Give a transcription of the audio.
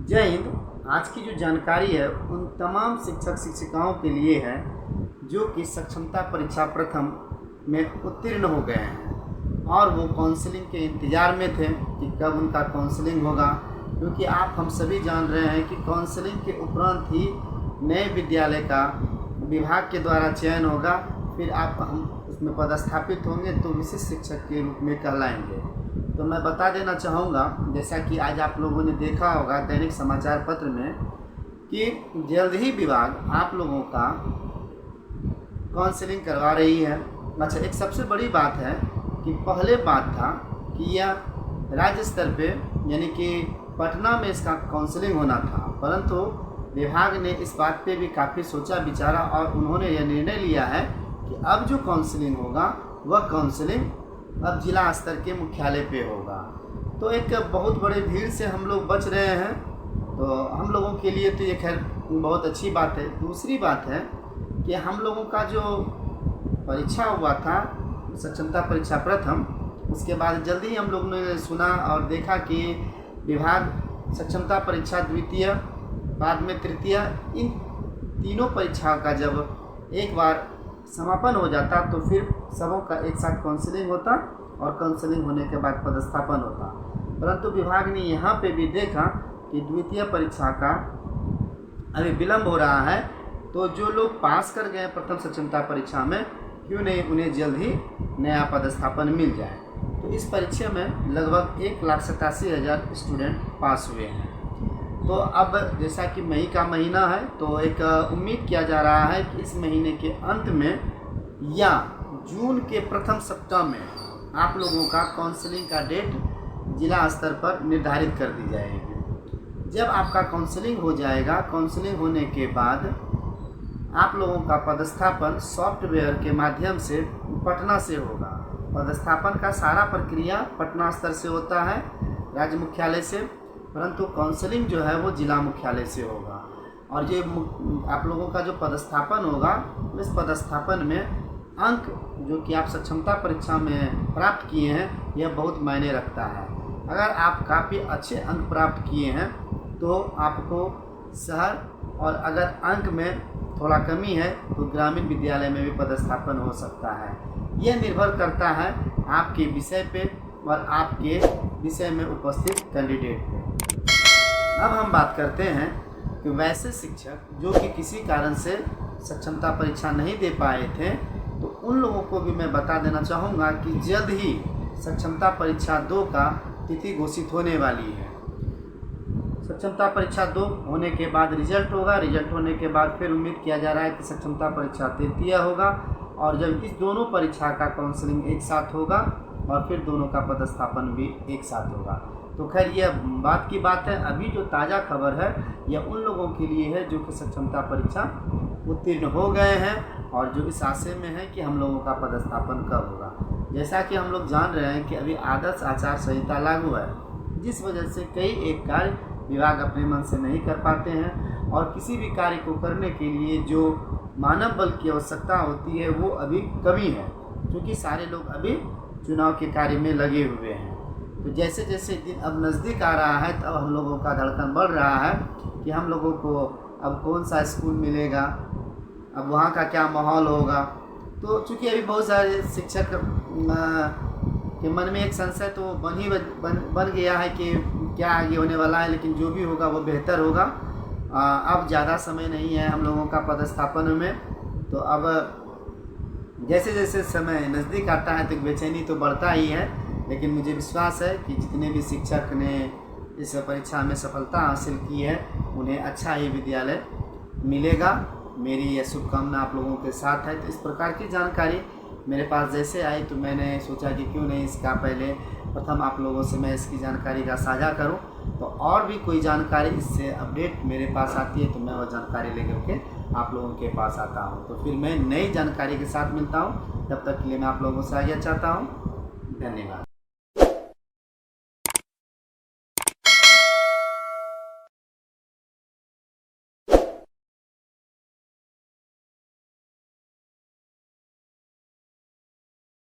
जय हिंद। आज की जो जानकारी है उन तमाम शिक्षक शिक्षिकाओं के लिए है जो कि सक्षमता परीक्षा प्रथम में उत्तीर्ण हो गए हैं और वो काउंसलिंग के इंतज़ार में थे कि कब उनका काउंसलिंग होगा, क्योंकि आप हम सभी जान रहे हैं कि काउंसलिंग के उपरांत ही नए विद्यालय का विभाग के द्वारा चयन होगा, फिर आप हम उसमें पदस्थापित होंगे तो विशिष्ट शिक्षक के रूप में कहलाएंगे। तो मैं बता देना चाहूँगा, जैसा कि आज आप लोगों ने देखा होगा दैनिक समाचार पत्र में कि जल्द ही विभाग आप लोगों का काउंसलिंग करवा रही है। अच्छा, एक सबसे बड़ी बात है कि पहले बात था कि यह राज्य स्तर पे यानी कि पटना में इसका काउंसलिंग होना था, परंतु विभाग ने इस बात पे भी काफ़ी सोचा विचारा और उन्होंने यह निर्णय लिया है कि अब जो काउंसलिंग होगा वह काउंसलिंग अब जिला स्तर के मुख्यालय पे होगा। तो एक बहुत बड़े भीड़ से हम लोग बच रहे हैं, तो हम लोगों के लिए तो ये खैर बहुत अच्छी बात है। दूसरी बात है कि हम लोगों का जो परीक्षा हुआ था सक्षमता परीक्षा प्रथम, उसके बाद जल्दी ही हम लोगों ने सुना और देखा कि विभाग सक्षमता परीक्षा द्वितीय बाद में तृतीय इन तीनों परीक्षाओं का जब एक बार समापन हो जाता तो फिर सबों का एक साथ काउंसलिंग होता और काउंसलिंग होने के बाद पदस्थापन होता। परंतु विभाग ने यहाँ पे भी देखा कि द्वितीय परीक्षा का अभी विलम्ब हो रहा है, तो जो लोग पास कर गए प्रथम सक्षमता परीक्षा में क्यों नहीं उन्हें जल्द ही नया पदस्थापन मिल जाए। तो इस परीक्षा में लगभग 1,87,000 स्टूडेंट पास हुए हैं। तो अब जैसा कि मई का महीना है तो एक उम्मीद किया जा रहा है कि इस महीने के अंत में या जून के प्रथम सप्ताह में आप लोगों का काउंसलिंग का डेट जिला स्तर पर निर्धारित कर दी जाएगी। जब आपका काउंसलिंग हो जाएगा, काउंसलिंग होने के बाद आप लोगों का पदस्थापन सॉफ्टवेयर के माध्यम से पटना से होगा। पदस्थापन का सारा प्रक्रिया पटना स्तर से होता है राज्य मुख्यालय से, परंतु काउंसलिंग जो है वो जिला मुख्यालय से होगा। और ये आप लोगों का जो पदस्थापन होगा इस पदस्थापन में अंक जो कि आप सक्षमता परीक्षा में प्राप्त किए हैं यह बहुत मायने रखता है। अगर आप काफ़ी अच्छे अंक प्राप्त किए हैं तो आपको शहर, और अगर अंक में थोड़ा कमी है तो ग्रामीण विद्यालय में भी पदस्थापन हो सकता है। यह निर्भर करता है आपके विषय पे और आपके विषय में उपस्थित कैंडिडेट पे। अब हम बात करते हैं कि वैसे शिक्षक जो कि किसी कारण से सक्षमता परीक्षा नहीं दे पाए थे, तो उन लोगों को भी मैं बता देना चाहूँगा कि जल्द ही सक्षमता परीक्षा 2 का तिथि घोषित होने वाली है। सक्षमता परीक्षा 2 होने के बाद रिजल्ट होगा, रिजल्ट होने के बाद फिर उम्मीद किया जा रहा है कि सक्षमता परीक्षा तृतीय होगा, और जब इस दोनों परीक्षा का काउंसलिंग एक साथ होगा और फिर दोनों का पदस्थापन भी एक साथ होगा। तो खैर यह बात की बात है। अभी जो ताज़ा खबर है यह उन लोगों के लिए है जो कि सक्षमता परीक्षा उत्तीर्ण हो गए हैं और जो इस आशय में है कि हम लोगों का पदस्थापन कब होगा। जैसा कि हम लोग जान रहे हैं कि अभी आदर्श आचार संहिता लागू है, जिस वजह से कई एक कार्य विभाग अपने मन से नहीं कर पाते हैं, और किसी भी कार्य को करने के लिए जो मानव बल की आवश्यकता होती है वो अभी कमी है, क्योंकि सारे लोग अभी चुनाव के कार्य में लगे हुए हैं। तो जैसे जैसे दिन अब नज़दीक आ रहा है तब हम लोगों का धड़कन बढ़ रहा है कि हम लोगों को अब कौन सा स्कूल मिलेगा, अब वहाँ का क्या माहौल होगा। तो चूँकि अभी बहुत सारे शिक्षक के मन में एक संशय तो बन गया है कि क्या आगे होने वाला है, लेकिन जो भी होगा वो बेहतर होगा। अब ज़्यादा समय नहीं है हम लोगों का पदस्थापन में, तो अब जैसे जैसे समय नज़दीक आता है तो बेचैनी तो बढ़ता ही है, लेकिन मुझे विश्वास है कि जितने भी शिक्षक ने इस परीक्षा में सफलता हासिल की है उन्हें अच्छा ही विद्यालय मिलेगा। मेरी यह शुभकामना आप लोगों के साथ है। तो इस प्रकार की जानकारी मेरे पास जैसे आई तो मैंने सोचा कि क्यों नहीं इसका पहले प्रथम आप लोगों से मैं इसकी जानकारी का साझा करूं। तो और भी कोई जानकारी इससे अपडेट मेरे पास आती है तो मैं वह जानकारी लेकर के आप लोगों के पास आता हूं। तो फिर मैं नई जानकारी के साथ मिलता हूं, तब तक के लिए मैं आप लोगों से आज्ञा चाहता हूं। धन्यवाद।